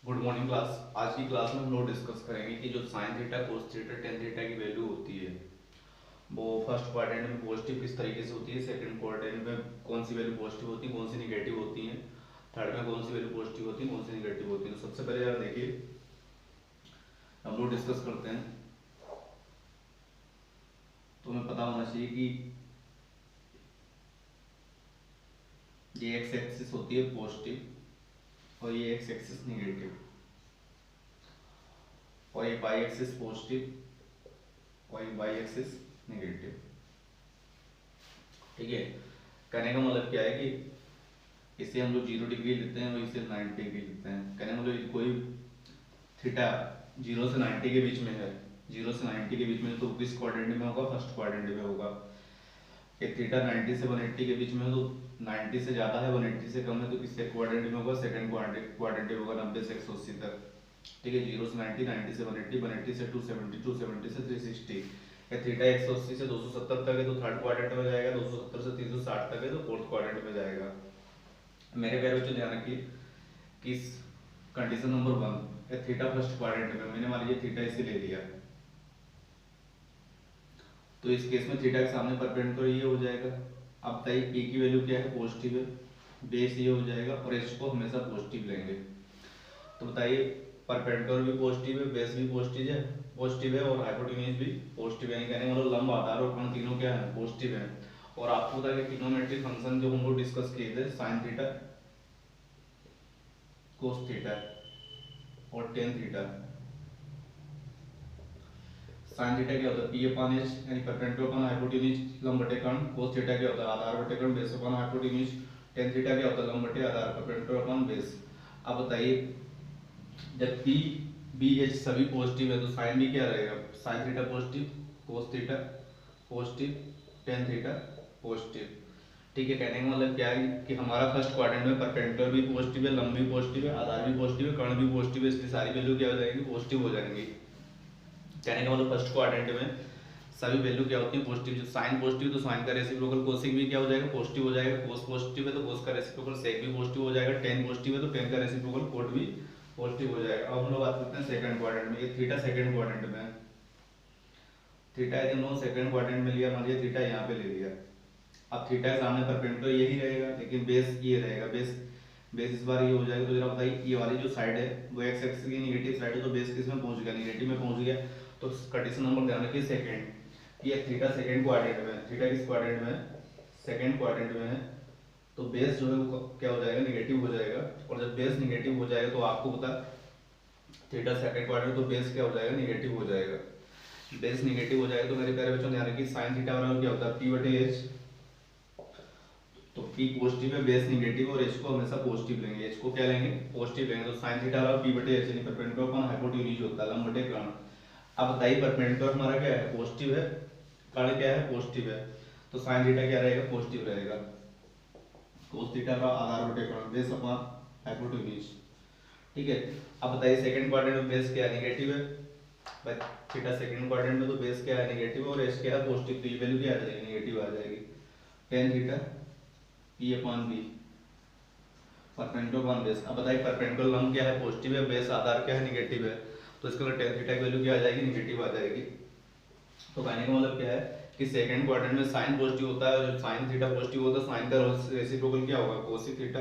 Good morning class. आज की class में हम लोग डिस्कस करेंगे कि जो sine theta cos theta tan theta की वैल्यू होती है वो फर्स्ट क्वाड्रेंट में पॉजिटिव किस तरीके से होती है, सेकंड क्वाड्रेंट में कौन सी वैल्यू पॉजिटिव होती है, कौन सी निगेटिव होती है, थर्ड में कौन सी वैल्यू पॉजिटिव होती है, कौन सी निगेटिव होती है। तो सबसे पहले यार देखिए, हम लोग डिस्कस करते हैं। तो हमें पता होना चाहिए कि ये एक्स एक्सिस होती है पॉजिटिव और ये एक्स एक्सिस निगेटिव, और ये वाई एक्सिस पॉजिटिव और ये वाई एक्सिस निगेटिव। ठीक है, कहने का मतलब क्या है कि इसे हम लोग 0 डिग्री लेते हैं और इसे 90 डिग्री लेते हैं। कहने का मतलब कोई थीटा 0 से 90 के बीच में है, 0 से 90 के बीच में, तो किस क्वाड्रेंट में होगा, फर्स्ट क्वाड्रेंट में होगा। एक थीटा 90 से 180 के बीच में है तो 90 से ज़्यादा है 180 से कम है तो किसके क्वाड्रेंट में होगा, सेकंड क्वाड्रेंट में होगा, 90 से 180 तक। ठीक है, 0 से 90, 90 से 180, 180 से 270, 270 से 360। या थीटा 180 से 270 तक है तो थर्ड क्वाड्रेंट में जाएगा, 270 से 360 तक है तो फोर्थ क्वाड्रेंट में जाएगा। मेरे प्यारे बच्चों ध्यान रखिए कि कंडीशन नंबर 1 है थीटा फर्स्ट क्वाड्रेंट में, मैंने मान लीजिए थीटा इसे ले लिया, तो इस केस में थीटा के सामने परपेंडिकुलर ये हो जाएगा। अब बताइए पी की वैल्यू क्या है, पॉजिटिव है, बेस ये हो जाएगा और एच को हमेशा पॉजिटिव लेंगे। तो बताइए परपेंडिकुलर भी पॉजिटिव है, बेस भी पॉजिटिव है और हाइपोटेन्यूज भी पॉजिटिव है, यानी मतलब लंब आधार और कोण तीनों क्या है, पॉजिटिव है। और आपको पता है कि ट्रिग्नोमेट्रिक फंक्शन जो हम लोग डिस्कस किए थे, साइन थीटा कोस थीटा और टेन थीटा। साइन थीटा क्या होता है, पी अपान एच यानी परपेंडिकुलर अपान हाइपोटेन्यूज लंब बटे कोण। कोस थीटा क्या होता है, आधार बटे कोण base upon hypotenuse. Tan theta क्या होता है, लंब बटे आधार परपेंडिकुलर अपान बेस। अब बताइए जब पी बी एच सभी पॉजिटिव है तो साइन भी क्या रहेगा, sine theta positive, cos theta positive, tan theta positive. ठीक है, कहने का मतलब क्या है कि हमारा फर्स्ट क्वाड्रेंट में परपेंडिकुलर भी पॉजिटिव है, लंब भी पॉजिटिव है, आधार भी पॉजिटिव है, कर्ण भी पॉजिटिव है, इसकी सारी वैल्यू क्या हो जाएगी, पॉजिटिव हो जाएंगी। कहने का मतलब फर्स्ट क्वाड्रेंट में सभी वैल्यू क्या होती है, पॉजिटिव। जो साइन पॉजिटिव तो साइन का रेसिप्रोकल कोसिक भी क्या हो जाएगा, पॉजिटिव हो जाएगा। कोस पॉजिटिव है तो कोस का रेसिप्रोकल सेक भी पॉजिटिव हो जाएगा। टेन पॉजिटिव है तो टेन का रेसिप्रोकल कोट भी पॉजिटिव हो जाएगा। अब हम लोग बात करते हैं सेकंड क्वाड्रेंट में। ये थीटा सेकंड क्वाड्रेंट में, थीटा यदि हम लोग सेकंड क्वाड्रेंट में लिया, मान लीजिए थीटा यहाँ पे ले लिया। अब थीटा के सामने परपेंडिकुलर यही रहेगा लेकिन बेस ये रहेगा, बेस बेस इस बार ये हो जाएगा। तो जरा बताइए ये वाली जो साइड है वो एक्स एक्सिस की निगेटिव साइड है तो बेस किस में पहुंच गया, निगेटिव में पहुंच गया। तो कंडीशन नंबर ध्यान रखिए सेकंड, ये थीटा सेकंड क्वाड्रेंट में, थीटा किस क्वाड्रेंट में, सेकंड क्वाड्रेंट में है तो बेस जो है वो क्या हो जाएगा, निगेटिव हो जाएगा। और जब बेस निगेटिव हो जाएगा तो आपको पता थीटा सेकंड क्वाड्रेंट तो बेस क्या हो जाएगा, निगेटिव हो जाएगा। बेस निगेटिव हो जाएगा तो मेरे प्यारे बच्चों ध्यान रखिए साइन थीटा बराबर क्या होता है, पी बटे एच। तो पी पॉजिटिव है, बेस निगेटिव और एच को हमेशा पॉजिटिव लेंगे, एच को क्या लेंगे, पॉजिटिव लेंगे। तो साइन थीटा बराबर पी बटे एच यानी परपेंडिकुलर अपॉन हाइपोटेन्यूज होता है, लंब बटे कोण। अब बताइए परपेंडिकुलर हमारा क्या है, पॉजिटिव है, कोण क्या है, पॉजिटिव है, तो साइन थीटा क्या रहेगा, पॉजिटिव रहेगा। कोस थीटा का आधार बटे कोण बेस अपॉन हाइपोटेन्यूज। ठीक है, अब बताइए सेकंड क्वाड्रेंट में बेस क्या है, निगेटिव है। भाई थीटा सेकंड क्वाड्रेंट में तो बेस क्या है, निगेटिव और एच क्या है, पॉजिटिव, तो ये वैल्यू क्या आ जाएगी, निगेटिव आ जाएगी। Tan theta P upon B perpendicular upon base. अब बताइए परपेंडिकुलर लंब क्या है, पॉजिटिव है, बेस आधार क्या है, निगेटिव है, तो इसके लिए टेन थीटा की वैल्यू क्या आ जाएगी, निगेटिव आ जाएगी। तो कहने का मतलब क्या है कि सेकंड क्वाड्रेंट में साइन पॉजिटिव होता है, जब साइन थीटा पॉजिटिव होता है साइन का रेसिप्रोकल क्या होगा, कोसिक थीटा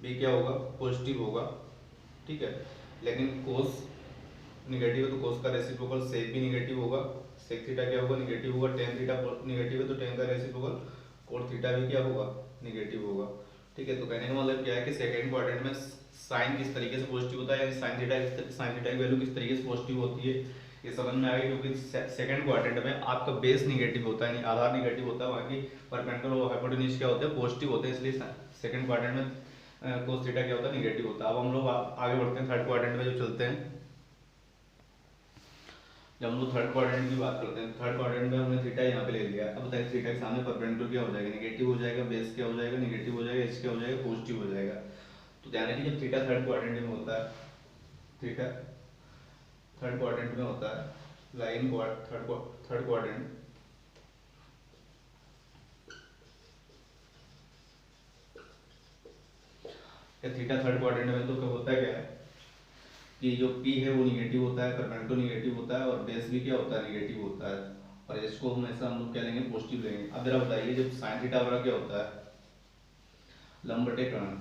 भी क्या होगा, पॉजिटिव होगा। ठीक है, लेकिन कोस निगेटिव है तो कोस का रेसिप्रोकल सेक भी निगेटिव होगा, सेक थीटा क्या होगा, निगेटिव होगा। टेन थीटा निगेटिव है तो टेन का रेसिप्रोकल कोट थीटा भी क्या होगा, निगेटिव होगा। ठीक है, तो कहने का मतलब क्या है कि सेकंड क्वाड्रेंट में साइन किस तरीके से पॉजिटिव होता है, यानी साइन थीटा की वैल्यू किस तरीके से पॉजिटिव होती है, ये समझ में आ गया। क्योंकि सेकंड क्वाड्रेंट में आपका बेस निगेटिव होता है, यानी आधार निगेटिव होता है, वहाँ की परपेंडिकुलर और हाइपोटेन्यूज क्या होते हैं, पॉजिटिव होते हैं, इसलिए सेकंड क्वाड्रेंट में कोस थीटा क्या होता है, निगेटिव होता है। अब हम लोग आगे बढ़ते हैं, थर्ड क्वाड्रेंट में जो चलते हैं। जब हम लोग थर्ड क्वाड्रेंट की बात करते हैं, थर्ड क्वाड्रेंट में हमने थीटा यहाँ पे ले लिया। अब बताइए थीटा के सामने परपेंडिकुलर क्या हो जाएगा, निगेटिव हो जाएगा, बेस क्या हो जाएगा, निगेटिव हो जाएगा, एच क्या हो जाएगा, पॉजिटिव हो जाएगा। तो ध्यान रखिए जब थीटा थर्ड क्वाड्रेंट में होता है, थीटा थर्ड क्वाड्रेंट में होता है, लाइन थर्ड क्वाड्रेंट, या थीटा थर्ड क्वाड्रेंट में तो क्या होता है, क्या है कि जो पी है वो निगेटिव होता है, परपेंडिकुलर निगेटिव होता है, और बेस भी क्या होता है, निगेटिव होता है, और एच को हमेशा हम लोग क्या लेंगे, पॉजिटिव लेंगे। अब जरा बताइए जब साइन थीटा वाला क्या होता है, लंब बटे कर्ण,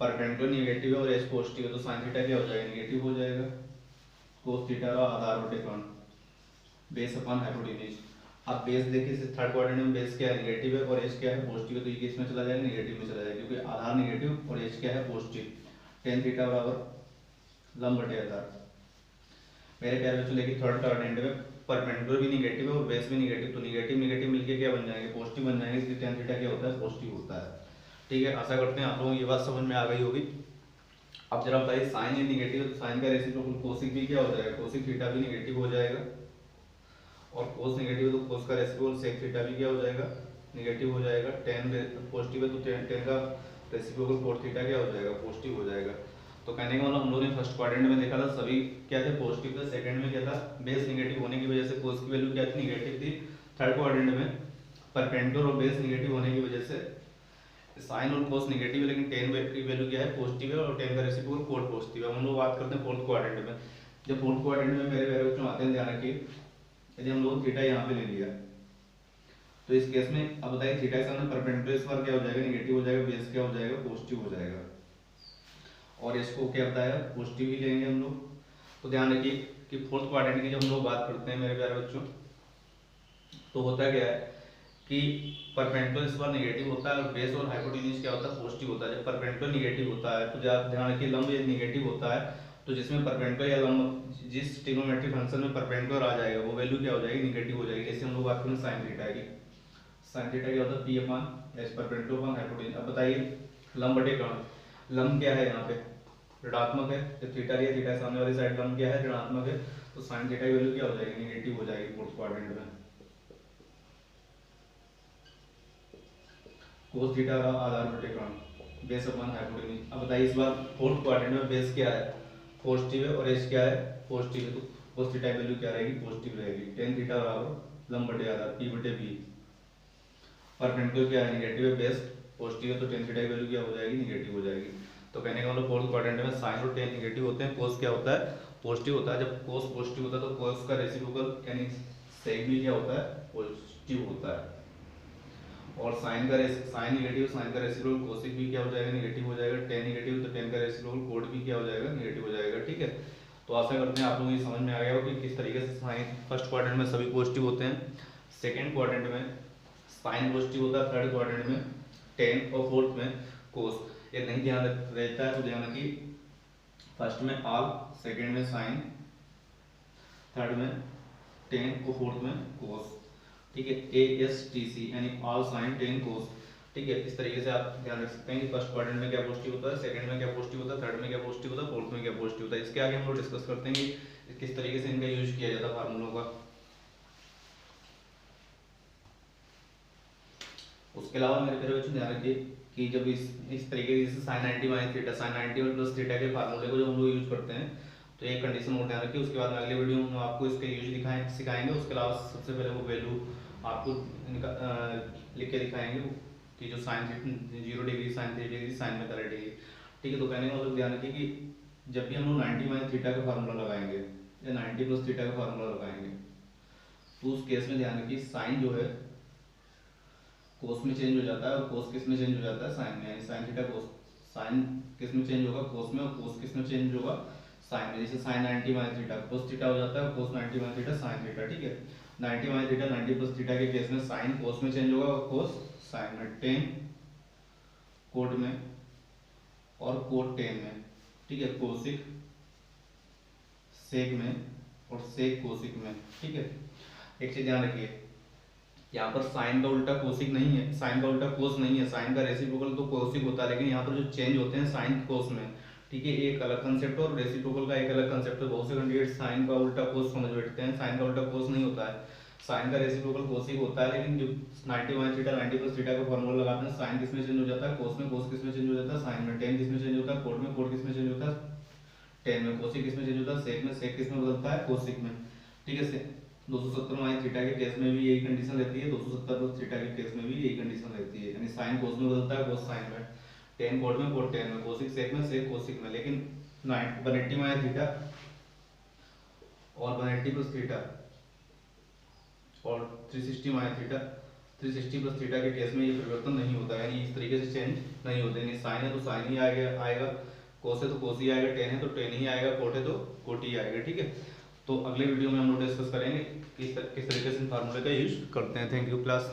परपेंडिकुलर निगेटिव है और एच पॉजिटिव है, तो साइन थीटा क्या हो जाएगा, निगेटिव हो जाएगा। कोस थीटा का आधार बटे कर्ण, बेस अपन हाइपोटेन्यूज। अब बेस देखिए थर्ड क्वाड्रेंट में बेस क्या है, निगेटिव है, और एच क्या है, पॉजिटिव है, तो ये किस में चला जाएगा, निगेटिव में चला जाएगा, क्योंकि आधार निगेटिव और एच क्या है, पॉजिटिव। टेन थीटा बराबर लंब बटे आधार। मेरे प्यारे बच्चों देखिए थर्ड क्वाड्रेंट में परपेंडिकुलर भी निगेटिव है और बेस भी निगेटिव, तो निगेटिव निगेटिव मिलके क्या बन जाएंगे, पॉजिटिव बन जाएंगे, इसलिए टेन थीटा क्या होता है, पॉजिटिव होता है। ठीक है, आशा करते हैं आप लोगों को ये बात समझ में आ गई होगी। अब जरा बताइए साइन ये निगेटिव है तो साइन का रेसिप्रोकल कोसिक भी क्या हो जाएगा, कोसिक थीटा भी निगेटिव हो जाएगा, और कोस निगेटिव है तो कोस का रेसिप्रोकल सेक थीटा भी क्या हो जाएगा, निगेटिव हो जाएगा। टेन पॉजिटिव है तो टेन का रेसिप्रोकल कोट थीटा क्या हो जाएगा, पॉजिटिव हो जाएगा। तो कहने का मतलब हम लोगों ने फर्स्ट क्वाड्रेंट में देखा था सभी क्या थे, पॉजिटिव थे, सेकंड में क्या था, बेस निगेटिव होने की वजह से कोस की वैल्यू क्या थी, निगेटिव थी। थर्ड क्वाड्रेंट में परपेंडिकुलर और बेस निगेटिव होने की वजह से साइन और कोस नेगेटिव है, लेकिन टेन की वैल्यू क्या है, पॉजिटिव है, और टेन का रेसिप्रोकल कोट पॉजिटिव है। हम लोग बात करते हैं फोर्थ क्वाड्रेंट में। जब फोर्थ क्वाड्रेंट में मेरे प्यारे बच्चों आते हैं, ध्यान रखिए, यदि हम लोग थीटा यहाँ पे ले लिया तो इस केस में अब बताइए थीटा के सामने परपेंडिकुलर इस बार क्या हो जाएगा, निगेटिव हो जाएगा, बेस क्या हो जाएगा, पॉजिटिव हो जाएगा, और इसको क्या बताया, पॉजिटिव ही लेंगे हम लोग। तो ध्यान रखिए कि फोर्थ क्वाड्रेंट की जब हम लोग बात करते हैं मेरे प्यारे बच्चों, तो होता क्या है कि परपेंडिकुलर इस बार नेगेटिव होता है और बेस और हाइपोटेन्यूज क्या होता है, पॉजिटिव होता है। जब परपेंडिकुलर नेगेटिव होता है तो ध्यान रखिए लंब यदि नेगेटिव होता है तो जिसमें परपेंडिकुलर या लंब जिस ट्रिग्नोमेट्रिक फंक्शन में परपेंडिकुलर आ जाएगा वो वैल्यू क्या हो जाएगी, निगेटिव हो जाएगी। जैसे हम लोग बात करें साइन थीटा की, साइन थीटा क्या होता है, P upon H perpendicular upon hypotenuse. अब बताइए लंब बटे कर्ण, लंब क्या है यहाँ पे, ऋणात्मक है, जब थीटा लिया थीटा सामने वाली साइड लंब क्या है, ऋणात्मक है, तो साइन थीटा की वैल्यू क्या हो जाएगी, निगेटिव हो जाएगी फोर्थ क्वाड्रेंट में। कोस थीटा का आधार बटे कर्ण, बेस अपॉन हाइपोटेन्यूज। अब बताइए इस बार फोर्थ क्वाड्रेंट में बेस क्या है, पॉजिटिव है, और एच क्या है, पॉजिटिव है, तो कोस थीटा की वैल्यू क्या रहेगी, पॉजिटिव रहेगी। टेन थीटा बराबर लंब बटे आधार पी बटे बी। परपेंडिकुलर क्या है, निगेटिव है, बेस पॉजिटिव है, तो टेन थीटा की वैल्यू क्या हो जाएगी, निगेटिव हो जाएगी। तो कहने का मतलब फोर्थ क्वाड्रेंट में साइन और टेन निगेटिव होते हैं, कोस क्या होता है, पॉजिटिव होता है। जब कोस पॉजिटिव होता है तो कोस का रेसिप्रोकल यानी सेक भी क्या होता है, पॉजिटिव होता है, और साइन का साइन निगेटिव, साइन का रेसिप्रोकल कोसिक भी क्या हो जाएगा, निगेटिव हो जाएगा। टेन निगेटिव तो टेन का रेसिप्रोकल कोट भी क्या हो जाएगा, निगेटिव हो जाएगा। ठीक है, तो आशा करते हैं आप लोगों को ये समझ में आ गया हो कि किस तरीके से साइन फर्स्ट क्वाड्रेंट में सभी पॉजिटिव होते हैं, सेकंड क्वाड्रेंट में साइन पॉजिटिव होता है, थर्ड क्वाड्रेंट में टेन, और फोर्थ में कोस। ये नहीं ध्यान रहता है तो ध्यान रखिए, फर्स्ट में ऑल, सेकंड में साइन, थर्ड में टेन और फोर्थ में कोस। ठीक है, ASTC यानी ऑल साइन टेन कोस। ठीक है, इस तरीके से आप ध्यान रख सकते हैं कि फर्स्ट क्वाड्रेंट में क्या पॉजिटिव होता है, सेकंड में क्या पॉजिटिव होता है, थर्ड में क्या पॉजिटिव होता है, फोर्थ में क्या पॉजिटिव होता है। इसके आगे हम लोग डिस्कस करते हैं कि किस तरीके से इनका यूज किया जाता है फार्मूलों का। उसके अलावा मेरे प्यारे बच्चों ध्यान रखिए कि जब इस तरीके से साइन 90 माइनस थीटा, साइन 90 और प्लस थीटा के फार्मूले को जब हम लोग यूज करते हैं तो एक कंडीशन और ध्यान रखिए। उसके बाद में अगले वीडियो में आपको इसके यूज सिखाएंगे। उसके अलावा सबसे पहले वो वैल्यू आपको लिख के दिखाएंगे कि जो sine 0 degree, sine 3 degree, sine में 30 डिग्री। ठीक है, तो कहने का मतलब ध्यान रखिए कि जब भी हम लोग 90 माइनस थीटा का फार्मूला लगाएंगे या 90 प्लस थीटा का फार्मूला लगाएंगे तो उस केस में ध्यान रखिए साइन जो है कोस में चेंज हो जाता है, और कोस किस में चेंज हो जाता है, साइन में। यानी साइन थीटा कोस, साइन किस में चेंज होगा, कोस में, और कोस किस में चेंज होगा, साइन में। जैसे sine 90 minus theta cos theta हो जाता है, cos 90 minus theta sine theta. ठीक है, 90 माइनस थीटा 90 प्लस थीटा के केस में साइन कोस में चेंज होगा और कोस साइन में, टेन कोट में और कोट टेन में। ठीक है, कोसिक सेक में और सेक कोसिक में। ठीक है, एक चीज ध्यान रखिए, यहाँ पर साइन का उल्टा कोसिक नहीं है, साइन का उल्टा कोस नहीं है, साइन का रेसिप्रोकल तो कोसिक होता है, लेकिन यहाँ पर जो चेंज होते हैं साइन कोस में। ठीक है, एक अलग कंसेप्ट और रेसिप्रोकल का एक अलग कंसेप्ट है। बहुत से कैंडिडेट साइन का उल्टा कोस समझ बैठते हैं, साइन का उल्टा कोस नहीं होता है, साइन का रेसिप्रोकल कोसिक होता है। लेकिन जो 90 माइनस थीटा 90 प्लस थीटा का फॉर्मूला लगाते हैं, साइन किस में चेंज हो जाता है, कोस में, कोस किस में चेंज हो जाता है, साइन में, टेन किस में चेंज होता है, कोट में, कोट किस में चेंज होता है, टेन में, कोसिक किस में चेंज होता है, सेक में, सेक किस में बदलता है, कोसिक में। ठीक है, 270 माइनस थीटा के केस में भी यही कंडीशन रहती है, 270 प्लस थीटा के केस में भी यही कंडीशन रहती है। यानी साइन कोस में बदलता है, कोस साइन में, टेन कोट में, कोट टेन में, कोसिक सेक में, सेक कोसिक में। लेकिन 180 माइनस थीटा और 180 प्लस थीटा और 360 माइनस थीटा। 360 प्लस थीटा के केस में ये परिवर्तन नहीं होता है, यानी इस तरीके से चेंज नहीं होते, यानी साइन है तो साइन ही आएगा, कोस है तो कोस ही आएगा, टेन है तो टेन ही आएगा, कोट है तो कोट ही आएगा। ठीक है, तो अगले वीडियो में हम लोग डिस्कस करेंगे किस तरीके से फार्मूले का यूज करते हैं। Thank you class.